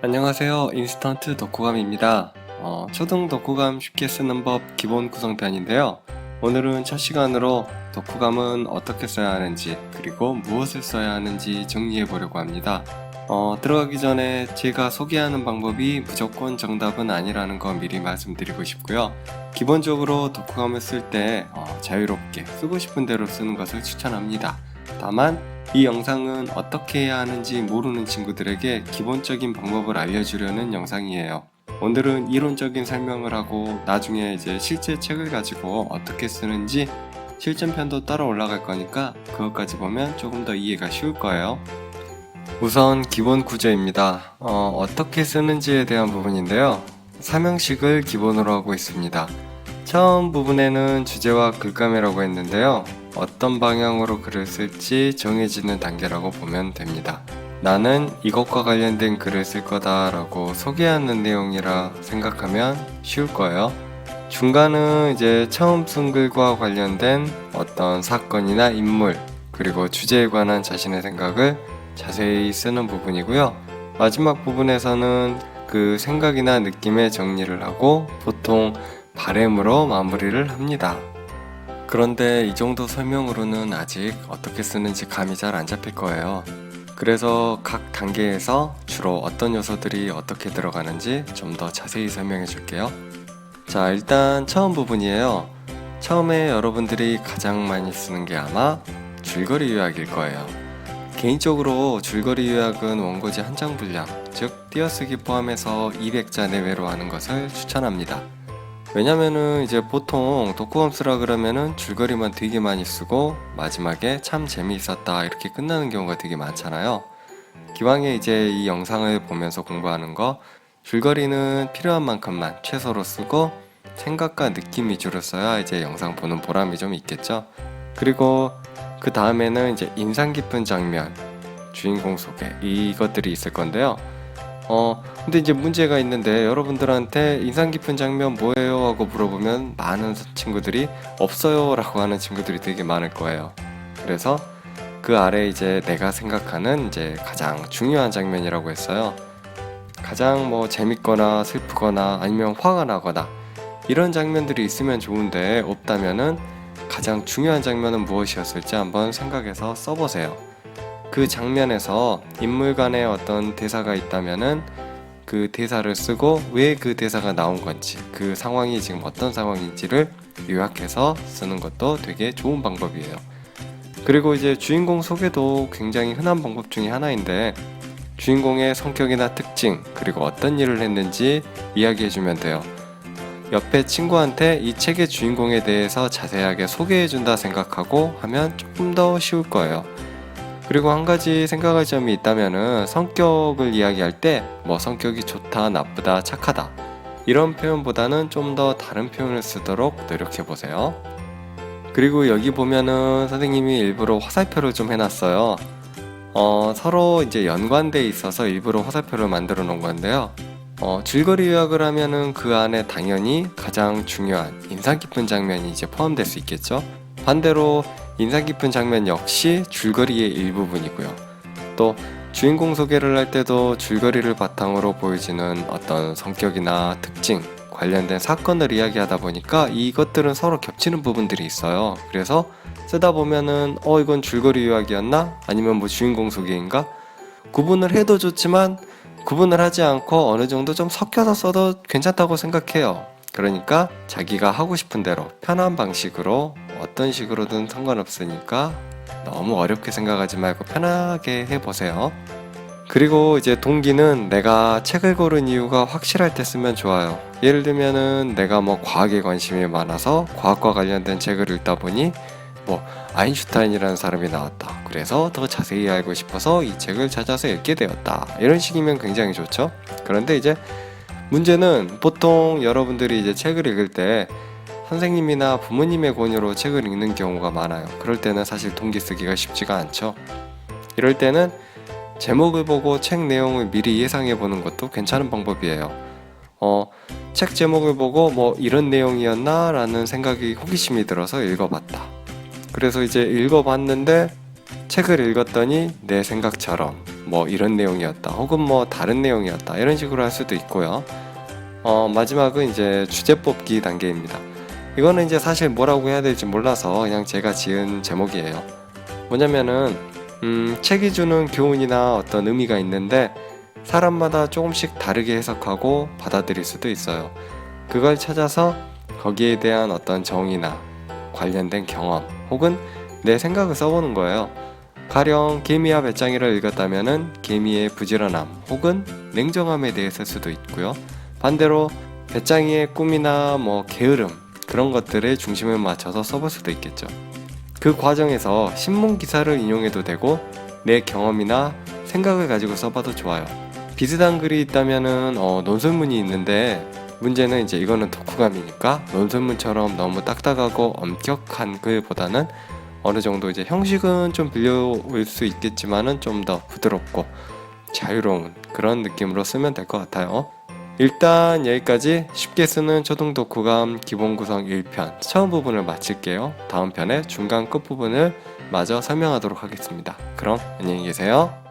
안녕하세요. 인스턴트 독후감입니다. 초등 독후감 쉽게 쓰는 법 기본 구성편인데요. 오늘은 첫 시간으로 독후감은 어떻게 써야 하는지 그리고 무엇을 써야 하는지 정리해 보려고 합니다. 들어가기 전에 제가 소개하는 방법이 무조건 정답은 아니라는 거 미리 말씀드리고 싶고요. 기본적으로 독후감을 쓸 때 자유롭게 쓰고 싶은 대로 쓰는 것을 추천합니다. 다만 이 영상은 어떻게 해야 하는지 모르는 친구들에게 기본적인 방법을 알려주려는 영상이에요. 오늘은 이론적인 설명을 하고 나중에 이제 실제 책을 가지고 어떻게 쓰는지 실전편도 따로 올라갈 거니까 그것까지 보면 조금 더 이해가 쉬울 거예요. 우선 기본 구조입니다. 어떻게 쓰는지에 대한 부분인데요. 삼형식을 기본으로 하고 있습니다. 처음 부분에는 주제와 글감이라고 했는데요. 어떤 방향으로 글을 쓸지 정해지는 단계라고 보면 됩니다. 나는 이것과 관련된 글을 쓸 거다 라고 소개하는 내용이라 생각하면 쉬울 거예요. 중간은 이제 처음 쓴 글과 관련된 어떤 사건이나 인물, 그리고 주제에 관한 자신의 생각을 자세히 쓰는 부분이고요. 마지막 부분에서는 그 생각이나 느낌의 정리를 하고 보통 바램으로 마무리를 합니다. 그런데 이 정도 설명으로는 아직 어떻게 쓰는지 감이 잘 안 잡힐 거예요. 그래서 각 단계에서 주로 어떤 요소들이 어떻게 들어가는지 좀 더 자세히 설명해 줄게요. 자, 일단 처음 부분이에요. 처음에 여러분들이 가장 많이 쓰는 게 아마 줄거리 요약일 거예요. 개인적으로 줄거리 요약은 원고지 한 장 분량, 즉 띄어쓰기 포함해서 200자 내외로 하는 것을 추천합니다. 왜냐면은 이제 보통 독후감 쓰라 그러면은 줄거리만 되게 많이 쓰고 마지막에 참 재미있었다 이렇게 끝나는 경우가 되게 많잖아요. 기왕에 이제 이 영상을 보면서 공부하는 거 줄거리는 필요한 만큼만 최소로 쓰고 생각과 느낌 위주로 써야 이제 영상 보는 보람이 좀 있겠죠. 그리고 그 다음에는 이제 인상 깊은 장면, 주인공 소개 이것들이 있을 건데요. 근데 이제 문제가 있는데 여러분들한테 인상 깊은 장면 뭐예요? 하고 물어보면 많은 친구들이 없어요 라고 하는 친구들이 되게 많을 거예요. 그래서 그 아래 이제 내가 생각하는 이제 가장 중요한 장면이라고 했어요. 가장 뭐 재밌거나 슬프거나 아니면 화가 나거나 이런 장면들이 있으면 좋은데 없다면은 가장 중요한 장면은 무엇이었을지 한번 생각해서 써보세요. 그 장면에서 인물 간의 어떤 대사가 있다면은 그 대사를 쓰고 왜 그 대사가 나온 건지, 그 상황이 지금 어떤 상황인지를 요약해서 쓰는 것도 되게 좋은 방법이에요. 그리고 이제 주인공 소개도 굉장히 흔한 방법 중에 하나인데 주인공의 성격이나 특징, 그리고 어떤 일을 했는지 이야기해주면 돼요. 옆에 친구한테 이 책의 주인공에 대해서 자세하게 소개해준다 생각하고 하면 조금 더 쉬울 거예요. 그리고 한 가지 생각할 점이 있다면은 성격을 이야기할 때 뭐 성격이 좋다, 나쁘다, 착하다 이런 표현보다는 좀 더 다른 표현을 쓰도록 노력해 보세요. 그리고 여기 보면은 선생님이 일부러 화살표를 좀 해놨어요. 서로 이제 연관돼 있어서 일부러 화살표를 만들어 놓은 건데요. 줄거리 요약을 하면은 그 안에 당연히 가장 중요한 인상 깊은 장면이 이제 포함될 수 있겠죠. 반대로 인상 깊은 장면 역시 줄거리의 일부분이고요. 또 주인공 소개를 할 때도 줄거리를 바탕으로 보여지는 어떤 성격이나 특징, 관련된 사건을 이야기하다 보니까 이것들은 서로 겹치는 부분들이 있어요. 그래서 쓰다 보면은 이건 줄거리 요약이었나? 아니면 뭐 주인공 소개인가? 구분을 해도 좋지만 구분을 하지 않고 어느 정도 좀 섞여서 써도 괜찮다고 생각해요. 그러니까 자기가 하고 싶은 대로 편한 방식으로 어떤 식으로든 상관없으니까 너무 어렵게 생각하지 말고 편하게 해보세요. 그리고 이제 동기는 내가 책을 고른 이유가 확실할 때 쓰면 좋아요. 예를 들면은 내가 뭐 과학에 관심이 많아서 과학과 관련된 책을 읽다 보니 뭐 아인슈타인이라는 사람이 나왔다. 그래서 더 자세히 알고 싶어서 이 책을 찾아서 읽게 되었다. 이런 식이면 굉장히 좋죠. 그런데 이제 문제는 보통 여러분들이 이제 책을 읽을 때 선생님이나 부모님의 권유로 책을 읽는 경우가 많아요. 그럴 때는 사실 동기 쓰기가 쉽지가 않죠. 이럴 때는 제목을 보고 책 내용을 미리 예상해 보는 것도 괜찮은 방법이에요. 책 제목을 보고 뭐 이런 내용이었나 라는 생각이 호기심이 들어서 읽어봤다. 그래서 이제 읽어봤는데 책을 읽었더니 내 생각처럼 뭐 이런 내용이었다 혹은 뭐 다른 내용이었다 이런 식으로 할 수도 있고요. 마지막은 이제 주제 뽑기 단계입니다. 이거는 이제 사실 뭐라고 해야 될지 몰라서 그냥 제가 지은 제목이에요. 뭐냐면은 책이 주는 교훈이나 어떤 의미가 있는데 사람마다 조금씩 다르게 해석하고 받아들일 수도 있어요. 그걸 찾아서 거기에 대한 어떤 정의나 관련된 경험 혹은 내 생각을 써보는 거예요. 가령 개미와 배짱이를 읽었다면은 개미의 부지런함 혹은 냉정함에 대해 쓸 수도 있고요. 반대로 배짱이의 꿈이나 뭐 게으름 그런 것들에 중심을 맞춰서 써볼 수도 있겠죠. 그 과정에서 신문 기사를 인용해도 되고 내 경험이나 생각을 가지고 써봐도 좋아요. 비슷한 글이 있다면은 논술문이 있는데 문제는 이제 이거는 독후감이니까 논술문처럼 너무 딱딱하고 엄격한 글보다는 어느 정도 이제 형식은 좀 빌려올 수 있겠지만은 좀 더 부드럽고 자유로운 그런 느낌으로 쓰면 될 것 같아요. 일단 여기까지 쉽게 쓰는 초등 독후감 기본 구성 1편 처음 부분을 마칠게요. 다음 편에 중간 끝부분을 마저 설명하도록 하겠습니다. 그럼 안녕히 계세요.